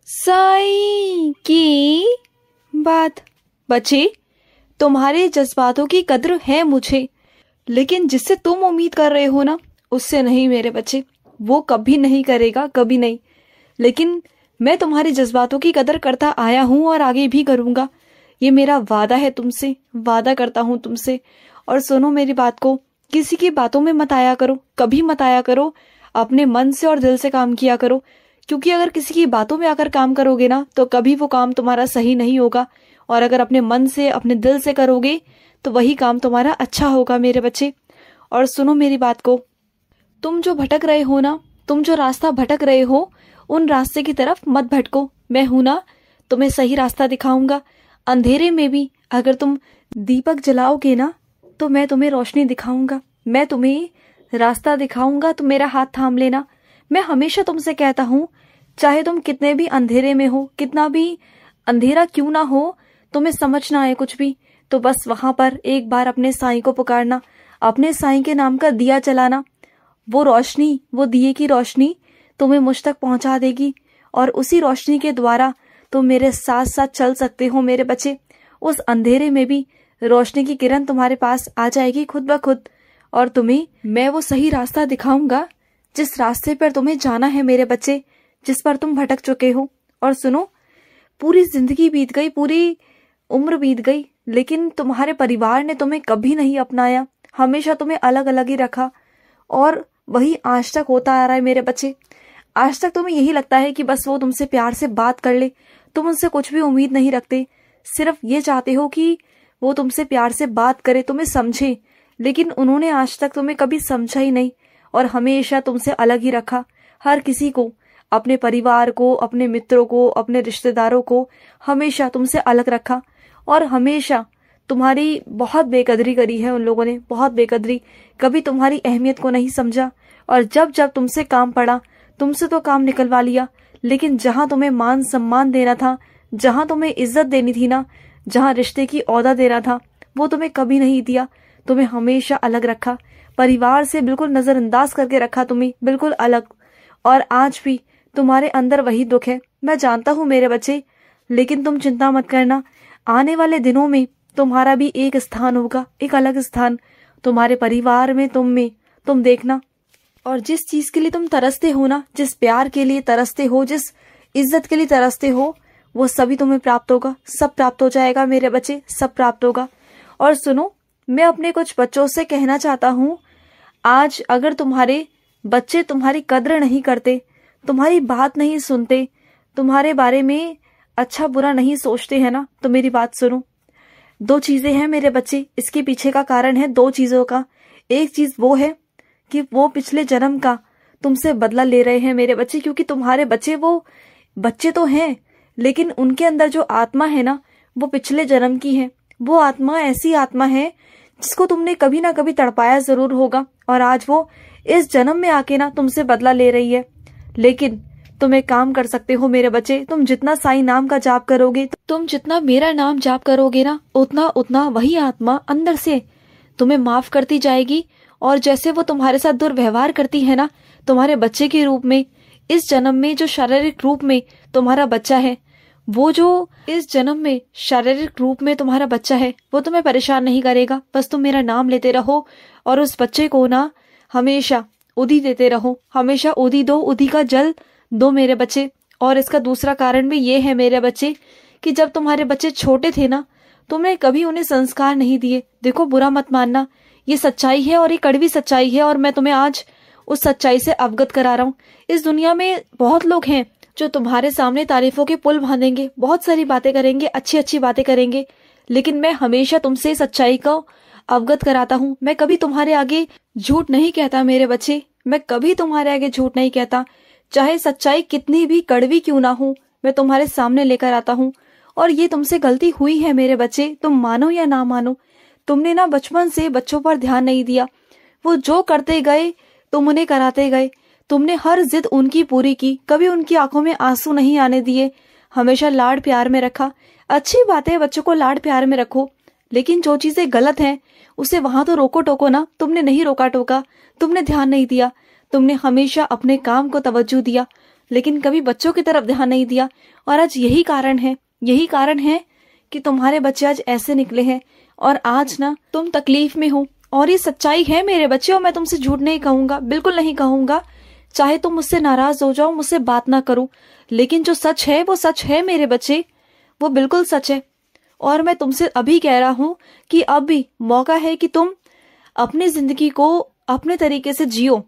साईं की बात। बच्चे, तुम्हारे जज्बातों की कद्र है मुझे, लेकिन जिससे तुम उम्मीद कर रहे हो ना, उससे नहीं मेरे बच्चे। वो कभी नहीं करेगा, कभी नहीं। लेकिन मैं तुम्हारे जज्बातों की कदर करता आया हूं और आगे भी करूंगा। ये मेरा वादा है तुमसे, वादा करता हूं तुमसे। और सुनो मेरी बात को, किसी की बातों में मत आया करो, कभी मत आया करो। अपने मन से और दिल से काम किया करो, क्योंकि अगर किसी की बातों में आकर काम करोगे ना, तो कभी वो काम तुम्हारा सही नहीं होगा। और अगर अपने मन से, अपने दिल से करोगे, तो वही काम तुम्हारा अच्छा होगा मेरे बच्चे। और सुनो मेरी बात को, तुम जो भटक रहे हो ना, तुम जो रास्ता भटक रहे हो, उन रास्ते की तरफ मत भटको। मैं हूं ना, तुम्हें सही रास्ता दिखाऊंगा। अंधेरे में भी अगर तुम दीपक जलाओगे ना, तो मैं तुम्हें रोशनी दिखाऊंगा, मैं तुम्हें रास्ता दिखाऊंगा। तुम मेरा हाथ थाम लेना। मैं हमेशा तुमसे कहता हूँ, चाहे तुम कितने भी अंधेरे में हो, कितना भी अंधेरा क्यों ना हो, तुम्हें समझ ना आए कुछ भी, तो बस वहां पर एक बार अपने साईं को पुकारना, अपने साईं के नाम का दिया जलाना। वो रोशनी, वो दिए की रोशनी तुम्हें मुझ तक पहुंचा देगी, और उसी रोशनी के द्वारा तुम मेरे साथ साथ चल सकते हो मेरे बच्चे। उस अंधेरे में भी रोशनी की किरण तुम्हारे पास आ जाएगी खुद ब खुद, और तुम्हें मैं वो सही रास्ता दिखाऊंगा, जिस रास्ते पर तुम्हें जाना है मेरे बच्चे, जिस पर तुम भटक चुके हो। और सुनो, पूरी जिंदगी बीत गई, पूरी उम्र बीत गई, लेकिन तुम्हारे परिवार ने तुम्हें कभी नहीं अपनाया, हमेशा तुम्हें अलग अलग ही रखा। और वही आज तक होता आ रहा है मेरे बच्चे। आज तक तुम्हें यही लगता है कि बस वो तुमसे प्यार से बात कर ले, तुम उनसे कुछ भी उम्मीद नहीं रखते, सिर्फ ये चाहते हो कि वो तुमसे प्यार से बात करे, तुम्हें समझे। लेकिन उन्होंने आज तक तुम्हें कभी समझा ही नहीं, और हमेशा तुमसे अलग ही रखा। हर किसी को, अपने परिवार को, अपने मित्रों को, अपने रिश्तेदारों को हमेशा तुमसे अलग रखा, और हमेशा तुम्हारी बहुत बेकदरी करी है उन लोगों ने, बहुत बेकदरी। कभी तुम्हारी अहमियत को नहीं समझा, और जब जब तुमसे काम पड़ा, तुमसे तो काम निकलवा लिया, लेकिन जहां तुम्हें मान सम्मान देना था, जहां तुम्हें इज्जत देनी थी ना, जहां रिश्ते की ओहदा देना था, वो तुम्हें कभी नहीं दिया। तुम्हें हमेशा अलग रखा, परिवार से बिल्कुल नजरअंदाज करके रखा, तुम्हें बिल्कुल अलग। और आज भी तुम्हारे अंदर वही दुख है, मैं जानता हूँ मेरे बच्चे। लेकिन तुम चिंता मत करना, आने वाले दिनों में तुम्हारा भी एक स्थान होगा, एक अलग स्थान तुम्हारे परिवार में, तुम में, तुम देखना। और जिस चीज के लिए तुम तरसते हो ना, जिस प्यार के लिए तरसते हो, जिस इज्जत के लिए तरसते हो, वो सभी तुम्हें प्राप्त होगा, सब प्राप्त हो जाएगा मेरे बच्चे, सब प्राप्त होगा। और सुनो, मैं अपने कुछ बच्चों से कहना चाहता हूँ, आज अगर तुम्हारे बच्चे तुम्हारी कद्र नहीं करते, तुम्हारी बात नहीं सुनते, तुम्हारे बारे में अच्छा बुरा नहीं सोचते हैं ना, तो मेरी बात सुनो। दो चीजें हैं मेरे बच्चे, इसके पीछे का कारण है दो चीजों का। एक चीज वो है कि वो पिछले जन्म का तुमसे बदला ले रहे हैं मेरे बच्चे, क्योंकि तुम्हारे बच्चे वो बच्चे तो हैं, लेकिन उनके अंदर जो आत्मा है ना, वो पिछले जन्म की है। वो आत्मा ऐसी आत्मा है जिसको तुमने कभी ना कभी तड़पाया जरूर होगा, और आज वो इस जन्म में आके ना तुमसे बदला ले रही है। लेकिन तुम एक काम कर सकते हो मेरे बच्चे, तुम जितना साईं नाम का जाप करोगे, तुम जितना मेरा नाम जाप करोगे ना, उतना उतना वही आत्मा अंदर से तुम्हें माफ करती जाएगी। और जैसे वो तुम्हारे साथ दुर्व्यवहार करती है ना, तुम्हारे बच्चे के रूप में, इस जन्म में जो शारीरिक रूप में तुम्हारा बच्चा है, वो जो इस जन्म में शारीरिक रूप में तुम्हारा बच्चा है, वो तुम्हें परेशान नहीं करेगा। बस तुम मेरा नाम लेते रहो, और उस बच्चे को ना हमेशा उदी देते रहो, हमेशा उदी दो, उदी का जल दो मेरे बच्चे। और इसका दूसरा कारण भी ये है मेरे बच्चे, कि जब तुम्हारे बच्चे छोटे थे ना, तुमने कभी उन्हें संस्कार नहीं दिए। देखो, बुरा मत मानना, ये सच्चाई है, और ये कड़वी सच्चाई है, और मैं तुम्हें आज उस सच्चाई से अवगत करा रहा हूँ। इस दुनिया में बहुत लोग हैं जो तुम्हारे सामने तारीफों के पुल बांधेंगे, बहुत सारी बातें करेंगे, अच्छी अच्छी बातें करेंगे, लेकिन मैं हमेशा तुमसे सच्चाई को अवगत कराता हूँ। मैं कभी तुम्हारे आगे झूठ नहीं कहता मेरे बच्चे, मैं कभी तुम्हारे आगे झूठ नहीं कहता। चाहे सच्चाई कितनी भी कड़वी क्यों ना हो, मैं तुम्हारे सामने लेकर आता हूँ। और ये तुमसे गलती हुई है मेरे बच्चे, तुम मानो या ना मानो। तुमने ना बचपन से बच्चों पर ध्यान नहीं दिया, वो जो करते गए तुम उन्हें कराते गए, तुमने हर जिद उनकी पूरी की, कभी उनकी आंखों में आंसू नहीं आने दिए, हमेशा लाड प्यार में रखा। अच्छी बात है, बच्चों को लाड प्यार में रखो, लेकिन जो चीजें गलत हैं उसे वहां तो रोको टोको ना। तुमने नहीं रोका टोका, तुमने ध्यान नहीं दिया, तुमने हमेशा अपने काम को तवज्जो दिया, लेकिन कभी बच्चों की तरफ ध्यान नहीं दिया। और आज यही कारण है कि तुम्हारे बच्चे आज ऐसे निकले हैं और आज ना तुम तकलीफ में हो। और ये सच्चाई है मेरे बच्चे, और मैं तुमसे झूठ नहीं कहूंगा, बिल्कुल नहीं कहूंगा। चाहे तुम मुझसे नाराज हो जाओ, मुझसे बात ना करो, लेकिन जो सच है वो सच है मेरे बच्चे, वो बिल्कुल सच है। और मैं तुमसे अभी कह रहा हूं कि अब भी मौका है कि तुम अपनी जिंदगी को अपने तरीके से जियो,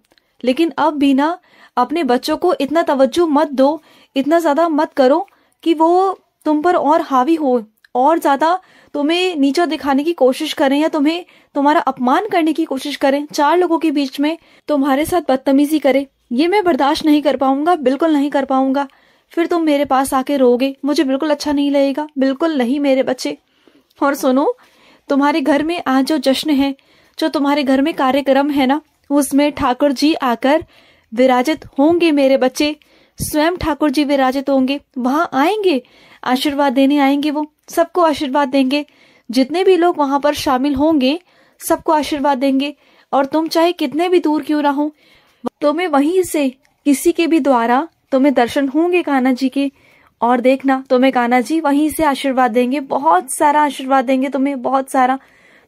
लेकिन अब भी ना अपने बच्चों को इतना तवज्जो मत दो, इतना ज्यादा मत करो कि वो तुम पर और हावी हो, और ज्यादा तुम्हें नीचा दिखाने की कोशिश करें या तुम्हें तुम्हारा अपमान करने की कोशिश करें, 4 लोगों के बीच में तुम्हारे साथ बदतमीजी करे। ये मैं बर्दाश्त नहीं कर पाऊंगा, बिल्कुल नहीं कर पाऊंगा। फिर तुम मेरे पास आके रोगे, मुझे बिल्कुल अच्छा नहीं लगेगा, बिल्कुल नहीं मेरे बच्चे। और सुनो, तुम्हारे घर में आज जो जश्न है, जो तुम्हारे घर में कार्यक्रम है ना, उसमें ठाकुर जी आकर विराजित होंगे मेरे बच्चे। स्वयं ठाकुर जी विराजित होंगे, वहां आएंगे, आशीर्वाद देने आएंगे, वो सबको आशीर्वाद देंगे। जितने भी लोग वहां पर शामिल होंगे सबको आशीर्वाद देंगे। और तुम चाहे कितने भी दूर क्यों ना हो, तुम्हें वहीं से किसी के भी द्वारा तुम्हें दर्शन होंगे कान्हा जी के। और देखना, तुम्हें कान्हा जी वहीं से आशीर्वाद देंगे, बहुत सारा आशीर्वाद देंगे तुम्हें, बहुत सारा।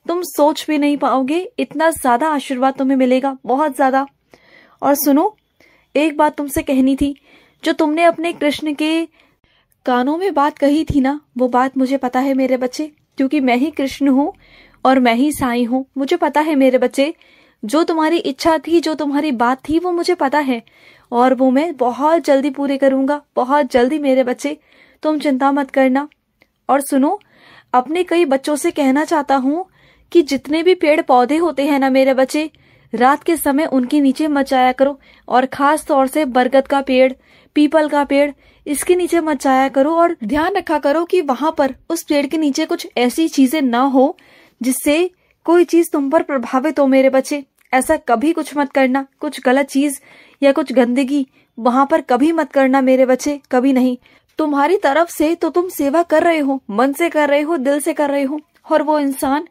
तुम सोच भी नहीं पाओगे, इतना ज्यादा आशीर्वाद तुम्हें मिलेगा, बहुत ज्यादा। और सुनो, एक बात तुमसे कहनी थी, जो तुमने अपने कृष्ण के कानों में बात कही थी ना, वो बात मुझे पता है मेरे बच्चे, क्योंकि मैं ही कृष्ण हूँ और मैं ही साईं हूँ। मुझे पता है मेरे बच्चे, जो तुम्हारी इच्छा थी, जो तुम्हारी बात थी, वो मुझे पता है, और वो मैं बहुत जल्दी पूरे करूंगा, बहुत जल्दी मेरे बच्चे, तुम चिंता मत करना। और सुनो, अपने कई बच्चों से कहना चाहता हूँ कि जितने भी पेड़ पौधे होते हैं ना मेरे बच्चे, रात के समय उनके नीचे मत जाया करो। और खास तौर से बरगद का पेड़, पीपल का पेड़, इसके नीचे मत जाया करो। और ध्यान रखा करो कि वहां पर उस पेड़ के नीचे कुछ ऐसी चीजें ना हो जिससे कोई चीज तुम पर प्रभावित हो मेरे बच्चे। ऐसा कभी कुछ मत करना, कुछ गलत चीज या कुछ गंदगी वहां पर कभी मत करना मेरे बच्चे, कभी नहीं। तुम्हारी तरफ से तो तुम सेवा कर रहे हो, मन से कर रहे हो, दिल से कर रहे हो, और वो इंसान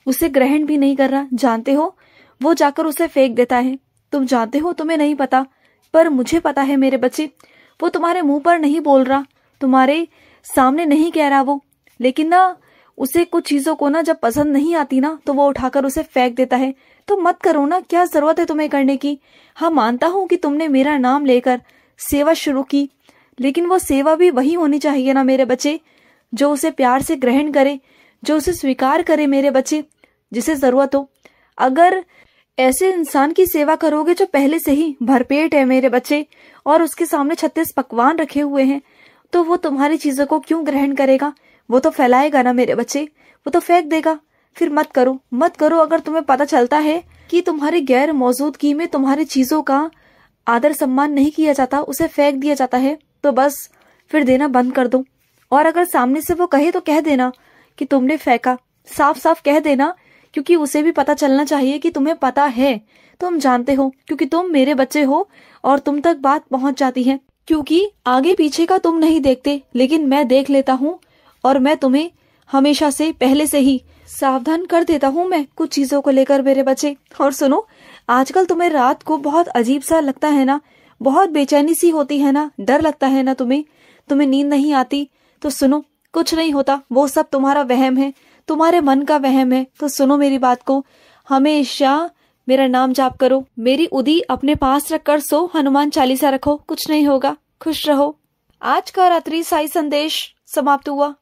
उसे ग्रहण भी नहीं कर रहा, जानते हो, वो जाकर उसे फेंक देता है। तुम जानते हो, तुम्हें नहीं पता, पर मुझे पता है मेरे बच्चे। वो तुम्हारे मुंह पर नहीं बोल रहा, तुम्हारे सामने नहीं कह रहा वो, लेकिन ना उसे कुछ चीजों को ना जब पसंद नहीं आती ना, तो वो उठाकर उसे फेंक देता है। तो मत करो ना, क्या जरूरत है तुम्हें करने की। हाँ, मानता हूँ कि तुमने मेरा नाम लेकर सेवा शुरू की, लेकिन वो सेवा भी वही होनी चाहिए ना मेरे बच्चे, जो उसे प्यार से ग्रहण करे, जो उसे स्वीकार करे मेरे बच्चे, जिसे जरूरत हो। अगर ऐसे इंसान की सेवा करोगे जो पहले से ही भरपेट है मेरे बच्चे, और उसके सामने 36 पकवान रखे हुए हैं, तो वो तुम्हारी चीजों को क्यों ग्रहण करेगा। वो तो फैलाएगा ना मेरे बच्चे, वो तो फेंक देगा। फिर मत करो, मत करो। अगर तुम्हें पता चलता है कि तुम्हारी गैर मौजूदगी में तुम्हारी चीजों का आदर सम्मान नहीं किया जाता, उसे फेंक दिया जाता है, तो बस फिर देना बंद कर दो। और अगर सामने से वो कहे तो कह देना कि तुमने फेंका, साफ साफ कह देना, क्योंकि उसे भी पता चलना चाहिए कि तुम्हें पता है, तुम जानते हो, क्योंकि तुम मेरे बच्चे हो और तुम तक बात पहुंच जाती है। क्योंकि आगे पीछे का तुम नहीं देखते, लेकिन मैं देख लेता हूँ, और मैं तुम्हें हमेशा से पहले से ही सावधान कर देता हूँ मैं कुछ चीजों को लेकर मेरे बच्चे। और सुनो, आजकल तुम्हें रात को बहुत अजीब सा लगता है ना, बहुत बेचैनी सी होती है ना, डर लगता है ना तुम्हें नींद नहीं आती। तो सुनो, कुछ नहीं होता, वो सब तुम्हारा वहम है, तुम्हारे मन का वहम है। तो सुनो मेरी बात को, हमेशा मेरा नाम जाप करो, मेरी उदी अपने पास रखकर सो, हनुमान चालीसा रखो, कुछ नहीं होगा, खुश रहो। आज का रात्रि साई संदेश समाप्त हुआ।